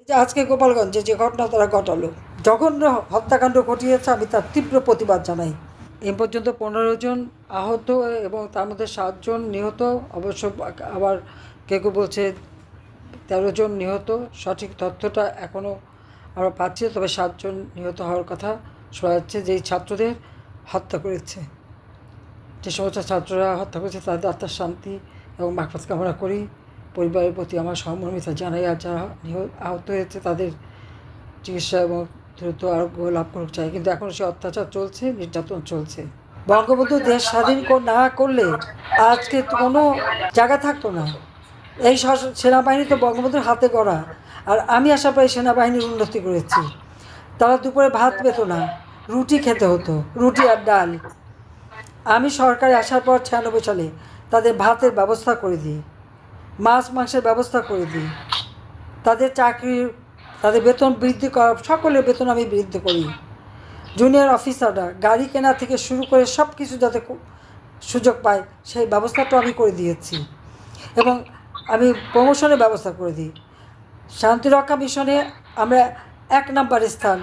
যে আজকে গোপালগঞ্জে যে ঘটনা তারা ঘটালো, জঘন্য হত্যাকাণ্ড ঘটিয়েছে, আমি তার তীব্র প্রতিবাদ জানাই। এ পর্যন্ত 15 জন আহত এবং তার মধ্যে 7 জন নিহত। অবশ্য আবার কেউ বলছে 13 জন নিহত। সঠিক তথ্যটা এখনও আমরা পাচ্ছি, তবে 7 জন নিহত হওয়ার কথা শোনা যাচ্ছে, যেই ছাত্রদের হত্যা করেছে। যে সমস্ত ছাত্ররা হত্যা করেছে তাদের আত্মার শান্তি এবং মাগফিরাত কামনা করি। পরিবারের প্রতি আমার সহমর্মিতা জানাই, আর যারা আহত হয়েছে তাদের চিকিৎসা এবং দ্রুত আরোগ্য লাভ করতে চাই। কিন্তু এখন সে অত্যাচার চলছে, নির্যাতন চলছে। বঙ্গবন্ধু দেশ স্বাধীন না করলে আজকে কোনো জায়গা থাকতো না। এই সেনাবাহিনী তো বঙ্গবন্ধুর হাতে গড়া, আর আমি আসার পরে সেনাবাহিনীর উন্নতি করেছি। তারা দুপুরে ভাত পেত না, রুটি খেতে হতো, রুটি আর ডাল। আমি সরকারে আসার পর 96 সালে তাদের ভাতের ব্যবস্থা করে দিই, মাছ মাংসের ব্যবস্থা করে দিই, তাদের চাকরির তাদের বেতন বৃদ্ধি করা, সকলের বেতন আমি বৃদ্ধি করি। জুনিয়র অফিসাররা গাড়ি কেনা থেকে শুরু করে সব কিছু যাতে সুযোগ পায় সেই ব্যবস্থাটা আমি করে দিয়েছি, এবং আমি প্রমোশনের ব্যবস্থা করে দিই। শান্তিরক্ষা মিশনে আমরা 1 নম্বর স্থান,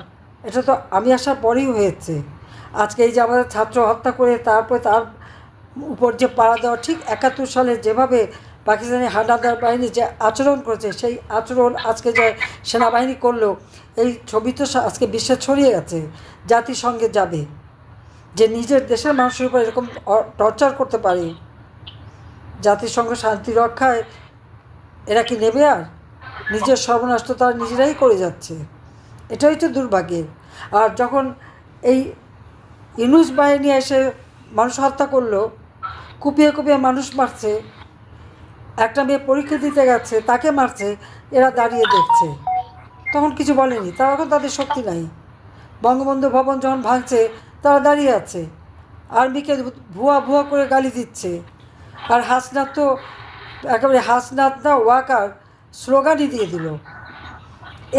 এটা তো আমি আসার পরেই হয়েছে। আজকে এই যে আমাদের ছাত্র হত্যা করে তারপরে তার উপর যে পাড়া দেওয়া, ঠিক 71 সালে যেভাবে পাকিস্তানি হানাদার বাহিনী যে আচরণ করেছে, সেই আচরণ আজকে যে সেনাবাহিনী করলো, এই ছবি তো আজকে বিশ্বে ছড়িয়ে গেছে, জাতিসংঘে যাবে যে নিজের দেশের মানুষের উপর এরকম টর্চার করতে পারে। জাতিসংঘ শান্তি রক্ষায় এরা কি নেবে? আর নিজের সর্বনাশ তো তারা নিজেরাই করে যাচ্ছে, এটাই তো দুর্ভাগ্যের। আর যখন এই ইউনূস বাহিনী এসে মানুষ হত্যা করলো, কুপিয়ে কুপিয়ে মানুষ মারছে, একটা মেয়ে পরীক্ষা দিতে গেছে তাকে মারছে, এরা দাঁড়িয়ে দেখছে, তখন কিছু বলেনি। তারা এখন তাদের শক্তি নাই। বঙ্গবন্ধু ভবন যখন ভাঙছে তারা দাঁড়িয়ে আছে, আর্মিকে ভুয়া ভুয়া করে গালি দিচ্ছে। আর হাসনাত তো একেবারে হাসনাত না ওয়াকার স্লোগানই দিয়ে দিল,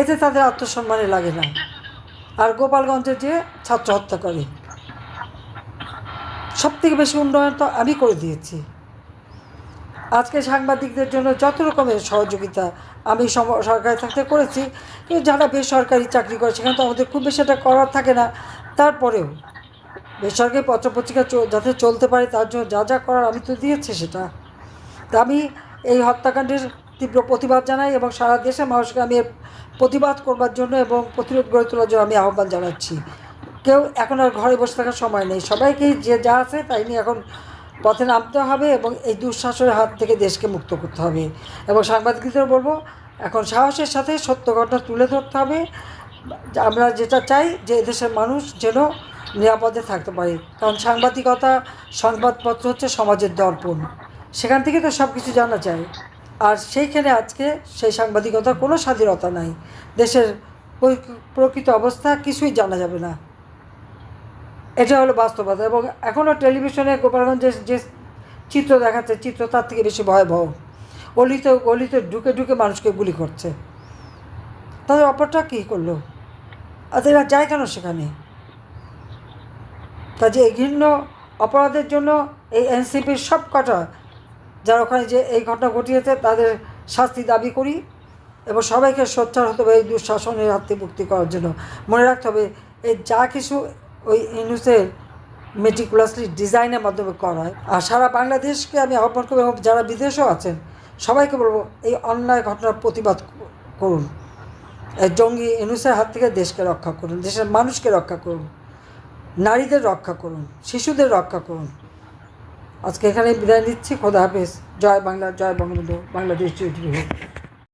এতে তাদের আত্মসম্মানে লাগে না। আর গোপালগঞ্জে যে ছাত্র হত্যা করে, সবথেকে বেশি উন্নয়ন তো আমি করে দিয়েছি। আজকে সাংবাদিকদের জন্য যত রকমের সহযোগিতা আমি সরকারি থাকতে করেছি, কিন্তু যারা বেসরকারি চাকরি করে সেখানে তো আমাদের খুব বেশি এটা করার থাকে না। তারপরেও বেসরকারি পত্রপত্রিকা যাতে চলতে পারে তার জন্য যা যা করার আমি তো দিয়েছি সেটা। তা আমি এই হত্যাকাণ্ডের তীব্র প্রতিবাদ জানাই, এবং সারা দেশের মানুষকে আমি প্রতিবাদ করবার জন্য এবং প্রতিরোধ গড়ে তোলার জন্য আমি আহ্বান জানাচ্ছি। কেউ এখন আর ঘরে বসে থাকার সময় নেই, সবাইকেই যে যা আছে তাই নিয়ে এখন পথে নামতে হবে, এবং এই দুঃশাসনের হাত থেকে দেশকে মুক্ত করতে হবে। এবং সাংবাদিকদের বলবো, এখন সাহসের সাথে সত্য ঘটনা তুলে ধরতে হবে। আমরা যেটা চাই যে এদেশের মানুষ যেন নিরাপদে থাকতে পারে, কারণ সাংবাদিকতা, সংবাদপত্র হচ্ছে সমাজের দর্পণ, সেখান থেকে তো সব কিছু জানা যায়। আর সেইখানে আজকে সেই সাংবাদিকতার কোনো স্বাধীনতা নাই, দেশের প্রকৃত অবস্থা কিছুই জানা যাবে না। এটা হলো বাস্তবতা। এবং এখনও টেলিভিশনে গোপালগঞ্জের যে চিত্র দেখাচ্ছে, চিত্র তার থেকে বেশি ভয়াবহ। অলিতে গলিতে ঢুকে ঢুকে মানুষকে গুলি করছে। তাদের অপরটা কী করলো? আর এরা যায় কেন সেখানে? কাজে এই ঘৃণ্য অপরাধের জন্য এই এনসিপির সব কটা যারা ওখানে যে এই ঘটনা ঘটিয়েছে তাদের শাস্তি দাবি করি, এবং সবাইকে সোচ্চার হতে হবে এই দুঃশাসনের হাত থেকে মুক্তি করার জন্য। মনে রাখতে হবে, এই যা কিছু ওই ইউনূসের মেটিকুলাসলি ডিজাইনের মাধ্যমে করা হয়। আর সারা বাংলাদেশকে আমি আহ্বান করব, এবং যারা বিদেশেও আছেন সবাইকে বলবো, এই অন্যায় ঘটনার প্রতিবাদ করুন। এই জঙ্গি ইউনূসের হাত থেকে দেশকে রক্ষা করুন, দেশের মানুষকে রক্ষা করুন, নারীদের রক্ষা করুন, শিশুদের রক্ষা করুন। আজকে এখানে বিদায় নিচ্ছি। খোদা হাফেজ। জয় বাংলা, জয় বঙ্গবন্ধু, বাংলাদেশ জয় হোক।